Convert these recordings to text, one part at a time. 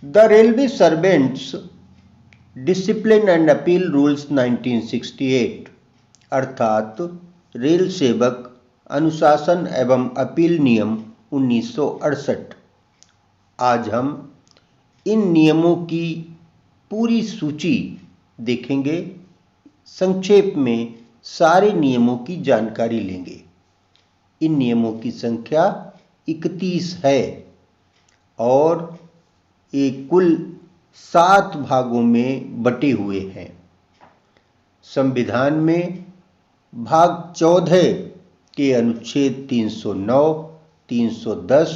The Railway Servants discipline and appeal rules 1968 अर्थात rail सेवक अनुशासन एवं अपील नियम 1968। आज हम इन नियमों की पूरी सूची देखेंगे। संक्षेप में सारे नियमों की जानकारी लेंगे। इन नियमों की संख्या 31 है और ये कुल 7 भागों में बटे हुए हैं। संविधान में भाग 14 के अनुच्छेद 309, 310,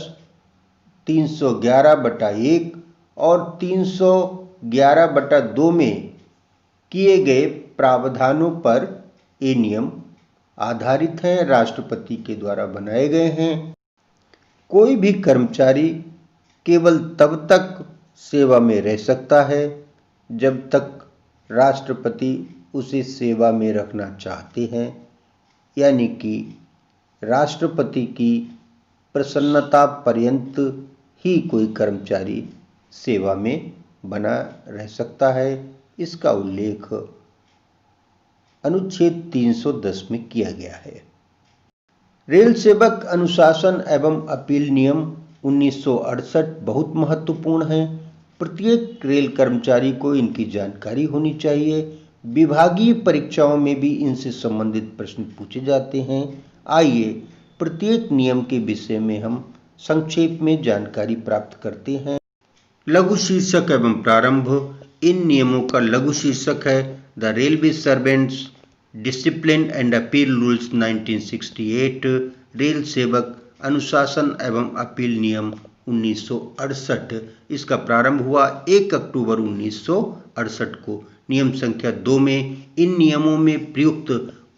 311/1 और 311/2 में किए गए प्रावधानों पर ये नियम आधारित हैं, राष्ट्रपति के द्वारा बनाए गए हैं। कोई भी कर्मचारी केवल तब तक सेवा में रह सकता है जब तक राष्ट्रपति उसे सेवा में रखना चाहते हैं, यानी कि राष्ट्रपति की प्रसन्नता पर्यंत ही कोई कर्मचारी सेवा में बना रह सकता है। इसका उल्लेख अनुच्छेद 310 में किया गया है। रेल सेवक अनुशासन एवं अपील नियम 1968 बहुत महत्वपूर्ण है। प्रत्येक रेल कर्मचारी को इनकी जानकारी होनी चाहिए। विभागीय परीक्षाओं में भी इनसे संबंधित प्रश्न पूछे जाते हैं। आइए प्रत्येक नियम के विषय में हम संक्षेप में जानकारी प्राप्त करते हैं। लघु शीर्षक एवं प्रारंभ। इन नियमों का लघु शीर्षक है the railway servants discipline and appeal rules 1968, rail सेवक अनुशासन एवं अपील नियम 1968। इसका प्रारंभ हुआ 1 अक्टूबर 1968 को। नियम संख्या 2 में इन नियमों में प्रयुक्त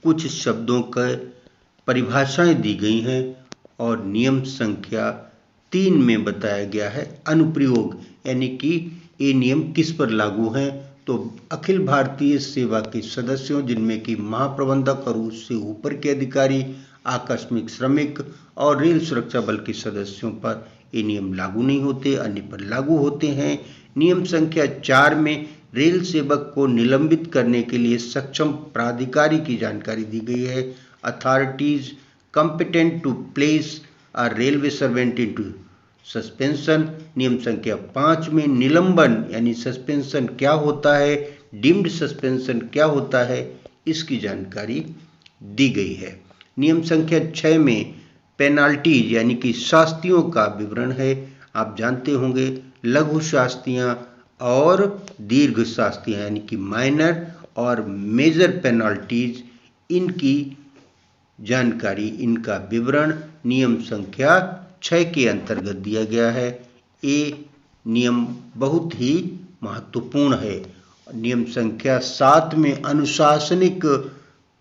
कुछ शब्दों का परिभाषाएं दी गई हैं और नियम संख्या 3 में बताया गया है अनुप्रयोग, यानी कि ये नियम किस पर लागू हैं। तो अखिल भारतीय सेवा के सदस्यों, जिनमें कि महाप्रबंधक और उससे ऊपर के अधिकारी, आकस्मिक श्रमिक और रेल सुरक्षा बल के सदस्यों पर ये नियम लागू नहीं होते, अन्य पर लागू होते हैं। नियम संख्या 4 में रेल सेवक को निलंबित करने के लिए सक्षम प्राधिकारी की जानकारी दी गई है। Authorities competent to place a railway servant into suspension. नियम संख्या 5 में निलंबन यानी सस्पेंशन क्या होता है, डीम्ड सस्पेंशन क्या होता है, इसकी जानकारी दी गई है। नियम संख्या 6 में पेनाल्टीज यानी कि शास्तियों का विवरण है। आप जानते होंगे लघु शास्तियाँ और दीर्घ शास्तियाँ यानी कि माइनर और मेजर पेनाल्टीज, इनकी जानकारी, इनका विवरण नियम संख्या 6 के अंतर्गत दिया गया है। ये नियम बहुत ही महत्वपूर्ण है। नियम संख्या 7 में अनुशासनिक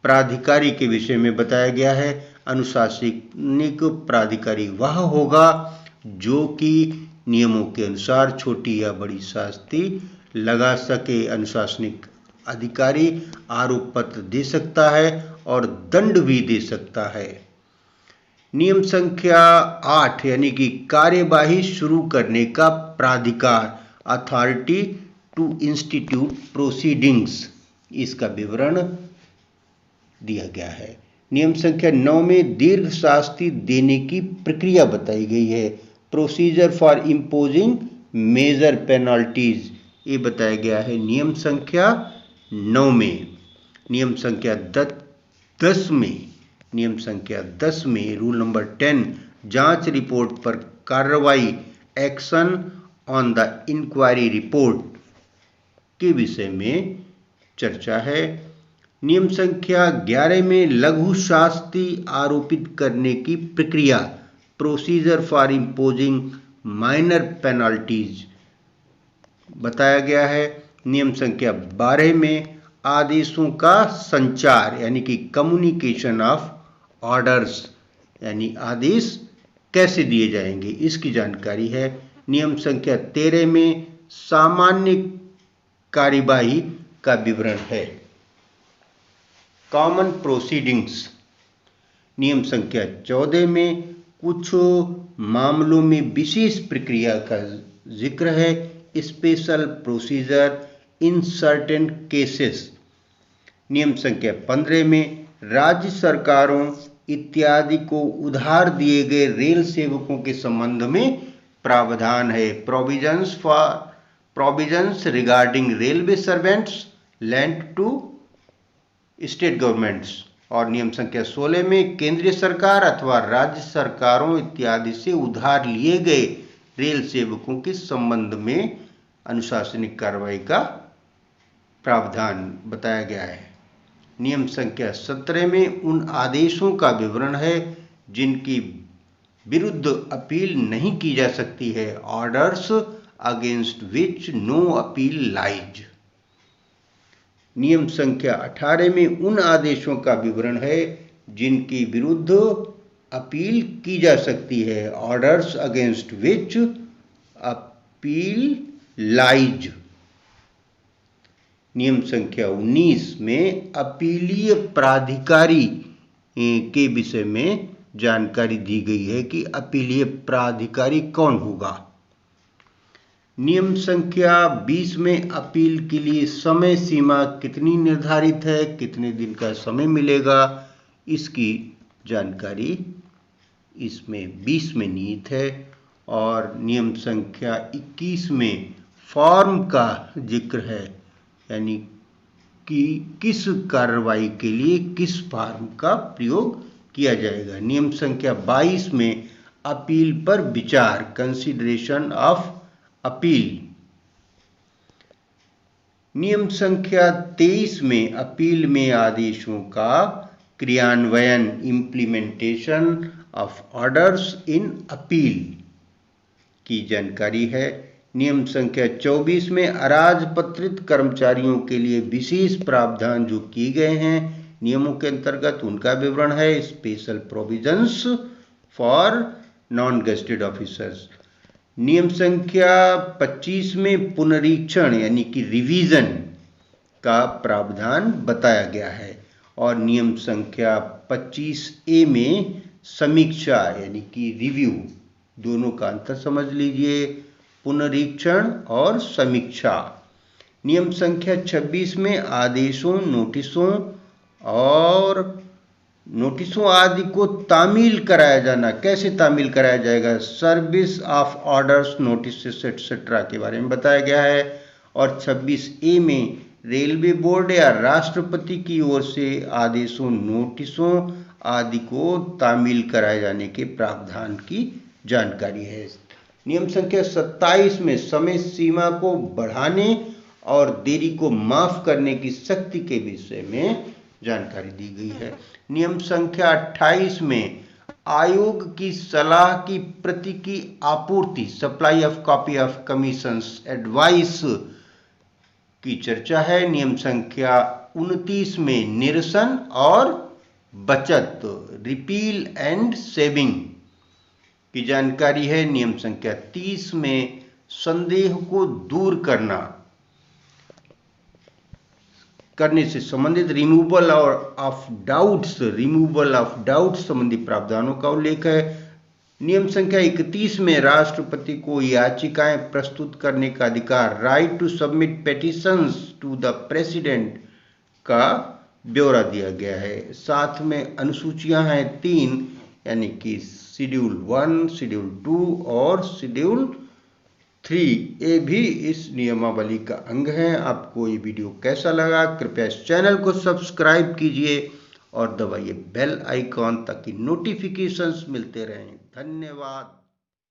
प्राधिकारी के विषय में बताया गया है। अनुशासनिक प्राधिकारी वह होगा जो कि नियमों के अनुसार छोटी या बड़ी शास्ति लगा सके। अनुशासनिक अधिकारी आरोप पत्र दे सकता है और दंड भी दे सकता है। नियम संख्या 8 यानी कि कार्यवाही शुरू करने का प्राधिकार, अथॉरिटी टू इंस्टीट्यूट प्रोसीडिंग्स, इसका विवरण दिया गया है। नियम संख्या 9 में दीर्घ शास्ति देने की प्रक्रिया बताई गई है। Procedure for imposing major penalties, ये बताया गया है नियम संख्या 9 में। नियम संख्या 10 में रूल नंबर 10 जांच रिपोर्ट पर कार्रवाई, action on the inquiry report के विषय में चर्चा है। नियम संख्या 11 में लघु शास्ति आरोपित करने की प्रक्रिया, procedure for imposing minor penalties बताया गया है। नियम संख्या 12 में आदेशों का संचार यानी कि कम्युनिकेशन ऑफ ऑर्डर्स, यानी आदेश कैसे दिए जाएंगे, इसकी जानकारी है। नियम संख्या 13 में सामान्य कार्यवाही का विवरण है, कॉमन प्रोसीडिंग्स। नियम संख्या 14 में कुछ मामलों में विशेष प्रक्रिया का जिक्र है। Special procedure in certain cases. नियम संख्या 15 में राज्य सरकारों इत्यादि को उधार दिए गए रेल सेवकों के संबंध में प्रावधान है। Provisions regarding railway servants lent to state governments. और नियम संख्या 16 में केंद्रीय सरकार अथवा राज्य सरकारों इत्यादि से उधार लिए गए रेल सेवकों के संबंध में अनुशासनिक कार्रवाई का प्रावधान बताया गया है। नियम संख्या 17 में उन आदेशों का विवरण है जिनकी विरुद्ध अपील नहीं की जा सकती है। Orders against which no appeal lies. नियम संख्या 18 में उन आदेशों का विवरण है जिनकी विरुद्ध अपील की जा सकती है। ऑर्डर्स अगेंस्ट विच अपील लाइज। नियम संख्या 19 में अपीलीय प्राधिकारी के विषय में जानकारी दी गई है कि अपीलीय प्राधिकारी कौन होगा। नियम संख्या 20 में अपील के लिए समय सीमा कितनी निर्धारित है, कितने दिन का समय मिलेगा, इसकी जानकारी इसमें 20 में निहित है। और नियम संख्या 21 में फॉर्म का जिक्र है, यानी कि किस कार्रवाई के लिए किस फॉर्म का प्रयोग किया जाएगा। नियम संख्या 22 में अपील पर विचार, कंसिडरेशन ऑफ अपील। नियम संख्या 23 में अपील में आदेशों का क्रियान्वयन, implementation of orders in appeal की जानकारी है। नियम संख्या 24 में अराजपत्रित कर्मचारियों के लिए विशेष प्रावधान जो किए गए हैं नियमों के अंतर्गत, उनका विवरण है। Special provisions for non gazetted officers. नियम संख्या 25 में पुनरीक्षण यानी कि रिवीजन का प्रावधान बताया गया है। और नियम संख्या 25A में समीक्षा यानी कि रिव्यू, दोनों का अंतर समझ लीजिए, पुनरीक्षण और समीक्षा। नियम संख्या 26 में आदेशों, नोटिसों आदि को तामील कराया जाना। कैसे तामील कराया जाएगा, service of orders, notice etcetera के बारे में बताया गया है। और 26A में रेलवे बोर्ड या राष्ट्रपति की ओर से आदेशों, नोटिसों आदि को तामील कराए जाने के प्रावधान की जानकारी है। नियम संख्या 27 में समय सीमा को बढ़ाने और देरी को माफ करने की शक्ति के विषय में जानकारी दी गई है। नियम संख्या 28 में आयोग की सलाह की प्रति की आपूर्ति, supply of copy of commissions advice की चर्चा है। नियम संख्या 29 में निरसन और बचत, रिपील एंड सेविंग की जानकारी है। नियम संख्या 30 में संदेह को दूर करने से संबंधित रिमूवल ऑफ डाउट्स संबंधी प्रावधानों का उल्लेख है। नियम संख्या 31 में राष्ट्रपति को याचिकाएं प्रस्तुत करने का अधिकार, right to submit petitions to the president का ब्यौरा दिया गया है। साथ में अनुसूचियां हैं 3, यानी कि शेड्यूल 1, शेड्यूल 2 और शेड्यूल 3। ये भी इस नियमावली का अंग है। आपको ये वीडियो कैसा लगा, कृपया इस चैनल को सब्सक्राइब कीजिए और दबाइए बेल आइकॉन ताकि नोटिफिकेशंस मिलते रहें। धन्यवाद।